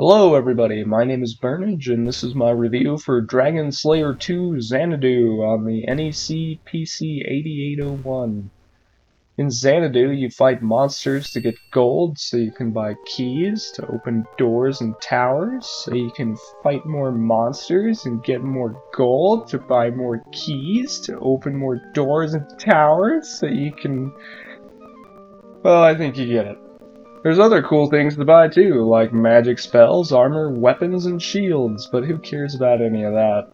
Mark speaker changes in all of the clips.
Speaker 1: Hello everybody, my name is Burnage and this is my review for Dragon Slayer 2 Xanadu on the NEC PC-8801. In Xanadu, you fight monsters to get gold so you can buy keys to open doors and towers, so you can fight more monsters and get more gold to buy more keys to open more doors and towers, so you can... well, I think you get it. There's other cool things to buy too, like magic spells, armor, weapons, and shields, but who cares about any of that?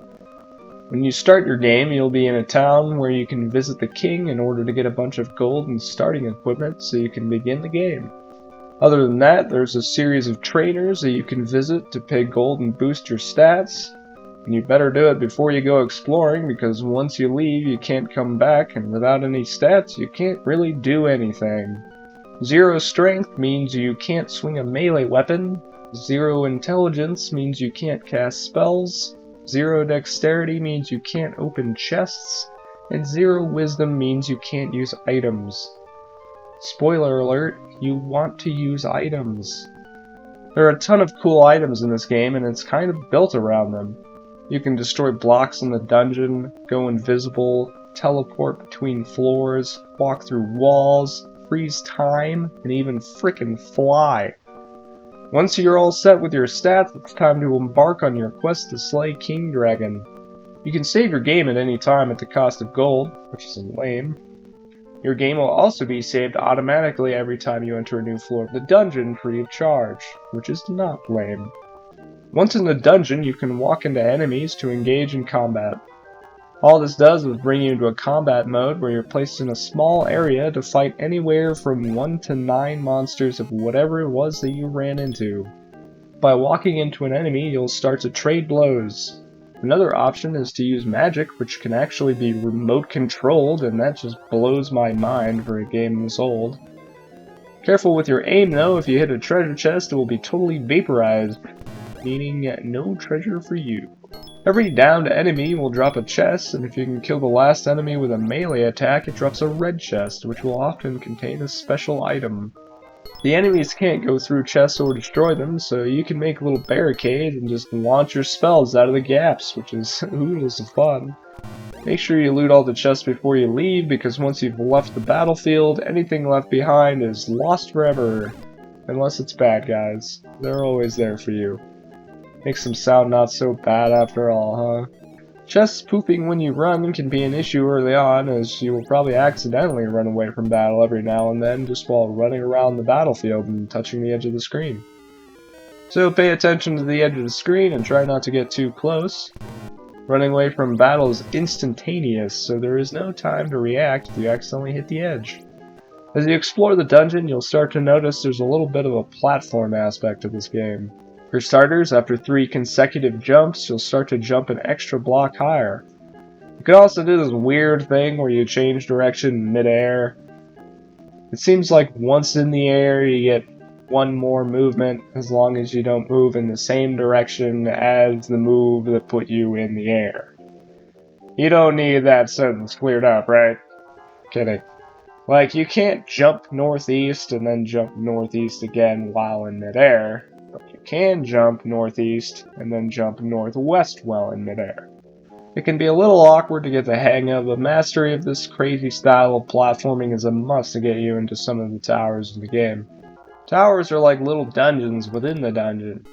Speaker 1: When you start your game, you'll be in a town where you can visit the king in order to get a bunch of gold and starting equipment so you can begin the game. Other than that, there's a series of trainers that you can visit to pay gold and boost your stats. And you better do it before you go exploring, because once you leave you can't come back, and without any stats you can't really do anything. 0 strength means you can't swing a melee weapon, 0 intelligence means you can't cast spells, 0 dexterity means you can't open chests, and 0 wisdom means you can't use items. Spoiler alert, you want to use items. There are a ton of cool items in this game and it's kind of built around them. You can destroy blocks in the dungeon, go invisible, teleport between floors, walk through walls, freeze time, and even frickin' fly. Once you're all set with your stats, it's time to embark on your quest to slay King Dragon. You can save your game at any time at the cost of gold, which is lame. Your game will also be saved automatically every time you enter a new floor of the dungeon free of charge, which is not lame. Once in the dungeon, you can walk into enemies to engage in combat. All this does is bring you into a combat mode where you're placed in a small area to fight anywhere from 1 to 9 monsters of whatever it was that you ran into. By walking into an enemy, you'll start to trade blows. Another option is to use magic, which can actually be remote controlled, and that just blows my mind for a game this old. Careful with your aim though, if you hit a treasure chest it will be totally vaporized, meaning no treasure for you. Every downed enemy will drop a chest, and if you can kill the last enemy with a melee attack, it drops a red chest, which will often contain a special item. The enemies can't go through chests or destroy them, so you can make a little barricade and just launch your spells out of the gaps, which is oodles of fun. Make sure you loot all the chests before you leave, because once you've left the battlefield, anything left behind is lost forever. Unless it's bad guys. They're always there for you. Makes them sound not so bad after all, huh? Chests pooping when you run can be an issue early on, as you will probably accidentally run away from battle every now and then just while running around the battlefield and touching the edge of the screen. So pay attention to the edge of the screen and try not to get too close. Running away from battle is instantaneous, so there is no time to react if you accidentally hit the edge. As you explore the dungeon, you'll start to notice there's a little bit of a platform aspect to this game. For starters, after 3 consecutive jumps, you'll start to jump an extra block higher. You can also do this weird thing where you change direction mid-air. It seems like once in the air you get 1 more movement, as long as you don't move in the same direction as the move that put you in the air. You don't need that sentence cleared up, right? Kidding. Like, you can't jump northeast and then jump northeast again while in mid-air. But you can jump northeast and then jump northwest while in midair. It can be a little awkward to get the hang of, but mastery of this crazy style of platforming is a must to get you into some of the towers in the game. Towers are like little dungeons within the dungeon.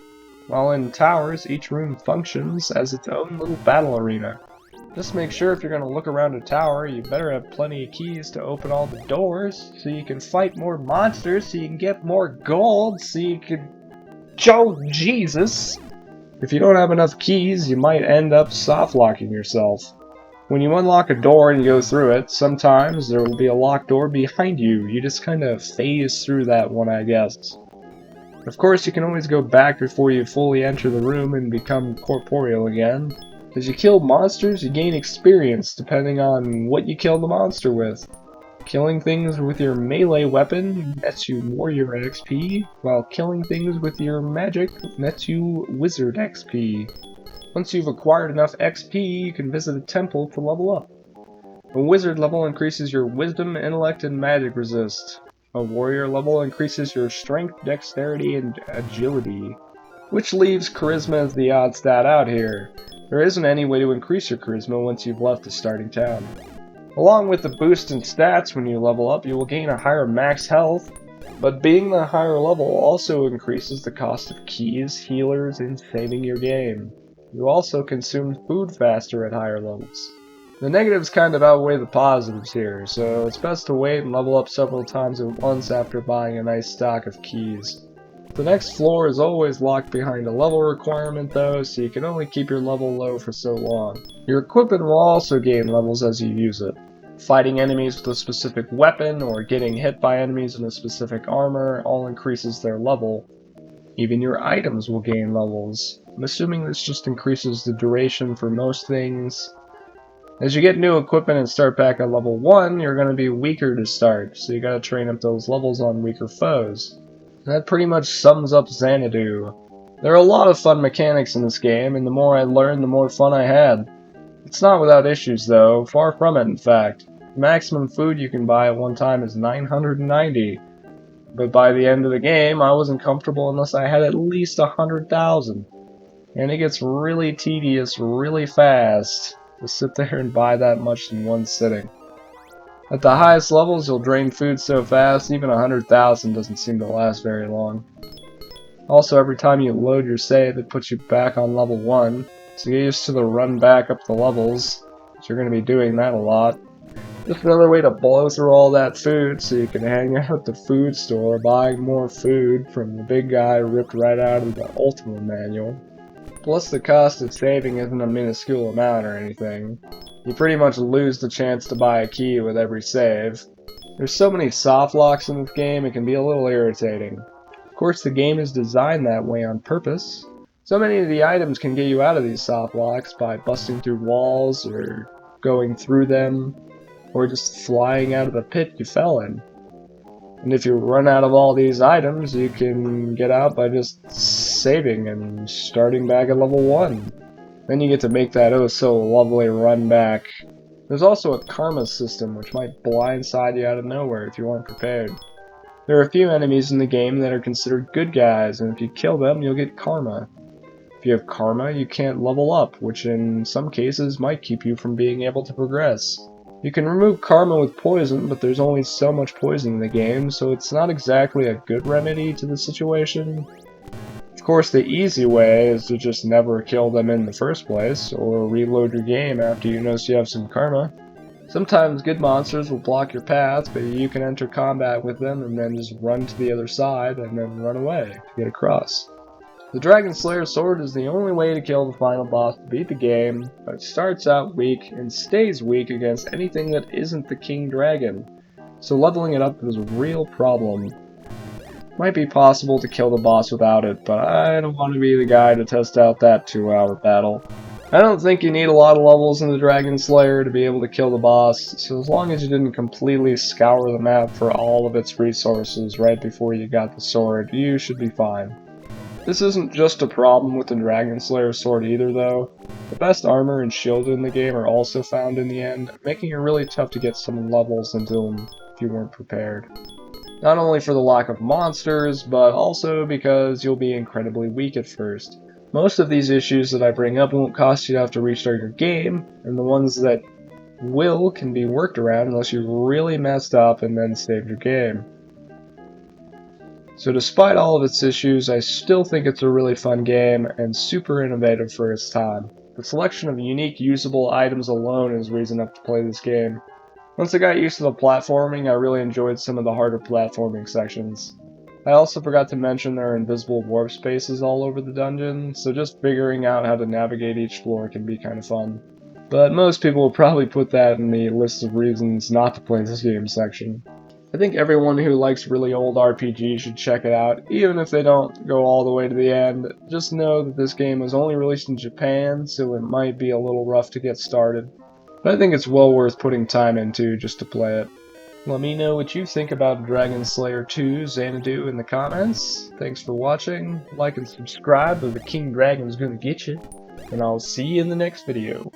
Speaker 1: While in towers, each room functions as its own little battle arena. Just make sure if you're going to look around a tower, you better have plenty of keys to open all the doors, so you can fight more monsters, so you can get more gold, so you can... Oh, Jesus! If you don't have enough keys, you might end up soft-locking yourself. When you unlock a door and go through it, sometimes there will be a locked door behind you. You just kind of phase through that one, I guess. Of course, you can always go back before you fully enter the room and become corporeal again. As you kill monsters, you gain experience, depending on what you kill the monster with. Killing things with your melee weapon nets you warrior XP, while killing things with your magic nets you wizard XP. Once you've acquired enough XP, you can visit a temple to level up. A wizard level increases your wisdom, intellect, and magic resist. A warrior level increases your strength, dexterity, and agility. which leaves charisma as the odd stat out here. There isn't any way to increase your charisma once you've left the starting town. Along with the boost in stats when you level up, you will gain a higher max health, but being the higher level also increases the cost of keys, healers, and saving your game. You also consume food faster at higher levels. The negatives kind of outweigh the positives here, so it's best to wait and level up several times at once after buying a nice stock of keys. The next floor is always locked behind a level requirement though, so you can only keep your level low for so long. Your equipment will also gain levels as you use it. Fighting enemies with a specific weapon or getting hit by enemies in a specific armor all increases their level. Even your items will gain levels. I'm assuming this just increases the duration for most things. As you get new equipment and start back at level 1, you're going to be weaker to start, so you gotta train up those levels on weaker foes. That pretty much sums up Xanadu. There are a lot of fun mechanics in this game, and the more I learned, the more fun I had. It's not without issues though, far from it in fact. The maximum food you can buy at one time is 990, but by the end of the game I wasn't comfortable unless I had at least 100,000. And it gets really tedious really fast to sit there and buy that much in one sitting. At the highest levels, you'll drain food so fast, even 100,000 doesn't seem to last very long. Also, every time you load your save, it puts you back on level 1, so get used to the run back up the levels, so you're going to be doing that a lot. Just another way to blow through all that food, so you can hang out at the food store buying more food from the big guy ripped right out of the Ultima manual. Plus the cost of saving isn't a minuscule amount or anything. You pretty much lose the chance to buy a key with every save. There's so many soft locks in this game, it can be a little irritating. Of course, the game is designed that way on purpose. So many of the items can get you out of these soft locks by busting through walls, or going through them, or just flying out of the pit you fell in. And if you run out of all these items, you can get out by just saving and starting back at level 1. Then you get to make that oh so lovely run back. There's also a karma system which might blindside you out of nowhere if you weren't prepared. There are a few enemies in the game that are considered good guys, and if you kill them, you'll get karma. If you have karma, you can't level up, which in some cases might keep you from being able to progress. You can remove karma with poison, but there's only so much poison in the game, so it's not exactly a good remedy to the situation. Of course, the easy way is to just never kill them in the first place, or reload your game after you notice you have some karma. Sometimes good monsters will block your path, but you can enter combat with them and then just run to the other side and then run away to get across. The Dragon Slayer sword is the only way to kill the final boss to beat the game, but it starts out weak and stays weak against anything that isn't the King Dragon, so leveling it up is a real problem. Might be possible to kill the boss without it, but I don't want to be the guy to test out that 2-hour battle. I don't think you need a lot of levels in the Dragon Slayer to be able to kill the boss, so as long as you didn't completely scour the map for all of its resources right before you got the sword, you should be fine. This isn't just a problem with the Dragon Slayer sword either though. The best armor and shield in the game are also found in the end, making it really tough to get some levels into them if you weren't prepared. Not only for the lack of monsters, but also because you'll be incredibly weak at first. Most of these issues that I bring up won't cost you to have to restart your game, and the ones that will can be worked around unless you really messed up and then saved your game. So despite all of its issues, I still think it's a really fun game and super innovative for its time. The selection of unique usable items alone is reason enough to play this game. Once I got used to the platforming, I really enjoyed some of the harder platforming sections. I also forgot to mention there are invisible warp spaces all over the dungeon, so just figuring out how to navigate each floor can be kind of fun. But most people will probably put that in the list of reasons not to play this game section. I think everyone who likes really old RPGs should check it out, even if they don't go all the way to the end. Just know that this game was only released in Japan, so it might be a little rough to get started. But I think it's well worth putting time into just to play it. Let me know what you think about Dragon Slayer 2 Xanadu in the comments. Thanks for watching, like and subscribe or the King Dragon's gonna get you, and I'll see you in the next video.